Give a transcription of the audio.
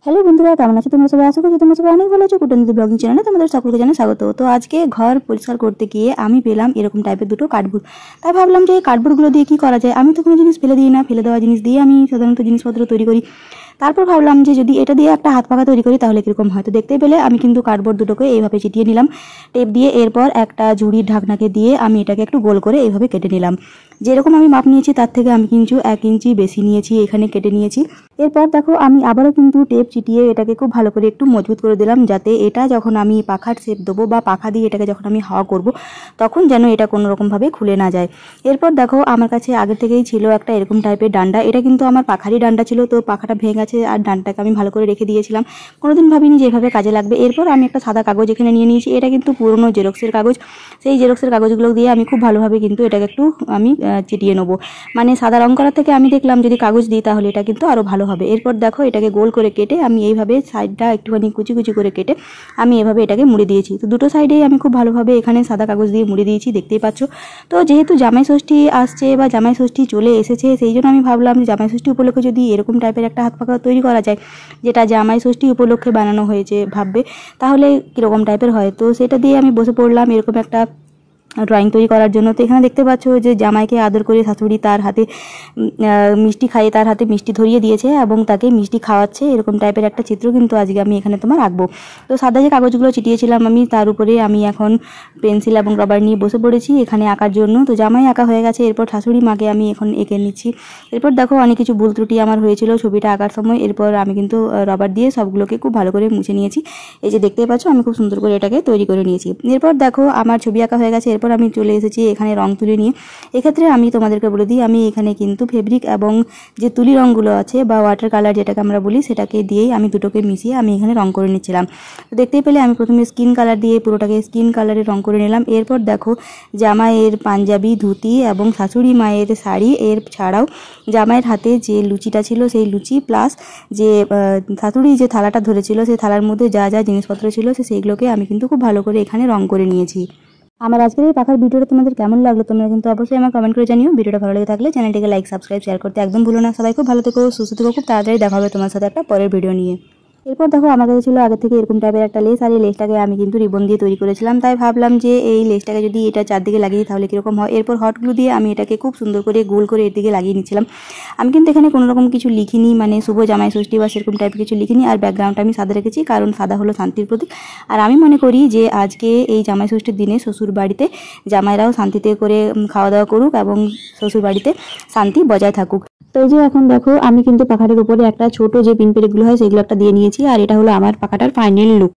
Hello বন্ধুরা, কেমন আছো তোমরা সবাই? আশা করছি তোমরা সবাই অনেক ভালো আছো। কুটনীতি ব্লগিং চ্যানেলে তোমাদের সকলকে জানাই স্বাগত। তো আজকে ঘর পরিষ্কার করতে গিয়ে আমি পেলাম এরকম টাইপের দুটো কার্ডবোর্ড। তাই ভাবলাম যে এই কার্ডবোর্ডগুলো দিয়ে কি করা যায়। আমি তো কোনো জিনিস ফেলে দিই না, ফেলে দেওয়া জিনিস দিয়ে আমি সাধারণত জিনিসপত্র তৈরি করি। তারপর ভাবলাম যে যদি এটা দিয়ে একটা হাত পাখা তৈরি করি তাহলে কীরকম হয়। তো দেখতেই পেলে আমি কিন্তু কার্ডবোর্ড দুটোকে এইভাবে চিটিয়ে নিলাম টেপ দিয়ে। এরপর একটা ঝুড়ির ঢাকনাকে দিয়ে আমি এটাকে একটু গোল করে এইভাবে কেটে নিলাম। যেরকম আমি মাপ নিয়েছি তার থেকে আমি কিন্তু 1 ইঞ্চি বেশি নিয়েছি, এখানে কেটে নিয়েছি। এরপর দেখো আমি আবারও কিন্তু টেপ চিটিয়ে এটাকে খুব ভালো করে একটু মজবুত করে দিলাম, যাতে এটা যখন আমি পাখার শেপ দেবো বা পাখা দিয়ে এটাকে যখন আমি হাওয়া করব তখন যেন এটা কোনো রকমভাবে খুলে না যায়। এরপর দেখো আমার কাছে আগে থেকেই ছিল একটা এরকম টাইপের ডান্ডা। এটা কিন্তু আমার পাখারই ডান্ডা ছিল, তো পাখাটা ভেঙে গেছে আর ডান্ডাটাকে আমি ভালো করে রেখে দিয়েছিলাম। কোনোদিন ভাবিনি যে এভাবে কাজে লাগবে। এরপর আমি একটা সাদা কাগজ এখানে নিয়ে নিয়েছি। এটা কিন্তু পুরনো জেরক্সের কাগজ। সেই জেরক্সের কাগজগুলো দিয়ে আমি খুব ভালোভাবে কিন্তু এটাকে একটু আমি চিটিয়ে নেবো। মানে সাদা রং করার থেকে আমি দেখলাম যদি কাগজ দিই তাহলে এটা কিন্তু আরও ভালো হবে। এরপর দেখো এটাকে গোল করে কেটে আমি এইভাবে সাইডটা একটুখানি কুচি কুচি করে কেটে আমি এভাবে এটাকে মুড়ে দিয়েছি। তো দুটো সাইডেই আমি খুব ভালোভাবে এখানে সাদা কাগজ দিয়ে মুড়ে দিয়েছি, দেখতেই পাচ্ছ। তো যেহেতু জামাই ষষ্ঠী আসছে বা জামাই ষষ্ঠী চলে এসেছে, সেই জন্য আমি ভাবলাম যে জামাই ষষ্ঠী উপলক্ষে যদি এরকম টাইপের একটা হাত পাখা তৈরি করা যায়, যেটা জামাই ষষ্ঠী উপলক্ষে বানানো হয়েছে ভাববে, তাহলে কীরকম টাইপের হয়। তো সেটা দিয়ে আমি বসে পড়লাম এরকম একটা ড্রয়িং তৈরি করার জন্য। তো এখানে দেখতে পাচ্ছ যে জামাইকে আদর করে শাশুড়ি তার হাতে মিষ্টি খাইয়ে তার হাতে মিষ্টি ধরিয়ে দিয়েছে এবং তাকে মিষ্টি খাওয়াচ্ছে, এরকম টাইপের একটা চিত্র কিন্তু আজকে আমি এখানে তোমার আঁকবো। তো সাদা যে কাগজগুলো চিটিয়েছিলাম আমি, তার উপরে আমি এখন পেন্সিল এবং রবার নিয়ে বসে পড়েছি এখানে আঁকার জন্য। তো জামাই আঁকা হয়ে গেছে, এরপর শাশুড়ি মাকে আমি এখন এঁকে নিচ্ছি। এরপর দেখো অনেক কিছু ভুল ত্রুটি আমার হয়েছিল ছবিটা আঁকার সময়। এরপর আমি কিন্তু রবার দিয়ে সবগুলোকে খুব ভালো করে মুছে নিয়েছি। এই যে দেখতে পাচ্ছ আমি খুব সুন্দর করে এটাকে তৈরি করে নিয়েছি। এরপর দেখো আমার ছবি আঁকা হয়ে গেছে। এরপর আমি চলে এসেছি এখানে রং তুলি নিয়ে। এক্ষেত্রে আমি তোমাদেরকে বলে দিই, আমি এখানে কিন্তু ফেব্রিক এবং যে তুলি রঙগুলো আছে বা ওয়াটার কালার যেটাকে আমরা বলি, সেটাকে দিয়েই আমি দুটোকে মিশিয়ে আমি এখানে রং করে নিচ্ছিলাম। তো দেখতেই পেলে আমি প্রথমে স্কিন কালার দিয়ে পুরোটাকে স্কিন কালারে রং করে নিলাম। এরপর দেখো জামাইয়ের পাঞ্জাবি ধুতি এবং শাশুড়ি মায়ের শাড়ি, এর ছাড়াও জামাইয়ের হাতে যে লুচিটা ছিল সেই লুচি প্লাস যে শাশুড়ি যে থালাটা ধরেছিল সেই থালার মধ্যে যা যা জিনিসপত্র ছিল সেইগুলোকে আমি কিন্তু খুব ভালো করে এখানে রং করে নিয়েছি। আমার আজকের এই পাখার ভিডিওটা তোমাদের কেমন লাগলো তোমরা কিন্তু অবশ্যই আমার কমেন্ট করে জানিও। ভিডিওটা ভালো লেগে থাকলে চ্যানেলটিকে লাইক, সাবস্ক্রাইব, শেয়ার করতে একদম ভুলো না। সবাই খুব ভালো থেকো, সুস্থ থেকো। খুব তাড়াতাড়ি দেখা হবে তোমার সাথে একটা পরের ভিডিও নিয়ে। এরপর দেখো আমার কাছে ছিল আগে থেকে এরকম টাইপের একটা লেস, আর এই লেসটাকে আমি কিন্তু রিবন দিয়ে তৈরি করেছিলাম। তাই ভাবলাম যে এই লেসটাকে যদি এটা চারদিকে লাগিয়ে তাহলে কীরকম হয়। এরপর হট গ্লু দিয়ে আমি এটাকে খুব সুন্দর করে গোল করে এর দিকে লাগিয়ে নিচ্ছিলাম। আমি কিন্তু এখানে কোনো রকম কিছু লিখিনি, মানে শুভ জামাই ষষ্ঠী বা সেরকম টাইপের কিছু লিখিনি। আর ব্যাকগ্রাউন্ডটা আমি সাদা রেখেছি, কারণ সাদা হলো শান্তির প্রতীক। আর আমি মনে করি যে আজকে এই জামাই ষষ্ঠীর দিনে শ্বশুর বাড়িতে জামাইরাও শান্তিতে করে খাওয়া দাওয়া করুক এবং শ্বশুর বাড়িতে শান্তি বজায় থাকুক। তো এই যে এখন দেখো আমি কিন্তু পাখাটার উপরে একটা ছোট যে পিন পেরেকগুলো হয় সেগুলো একটা দিয়ে নিয়েছি, আর এটা হলো আমার পাখাটার ফাইনাল লুক।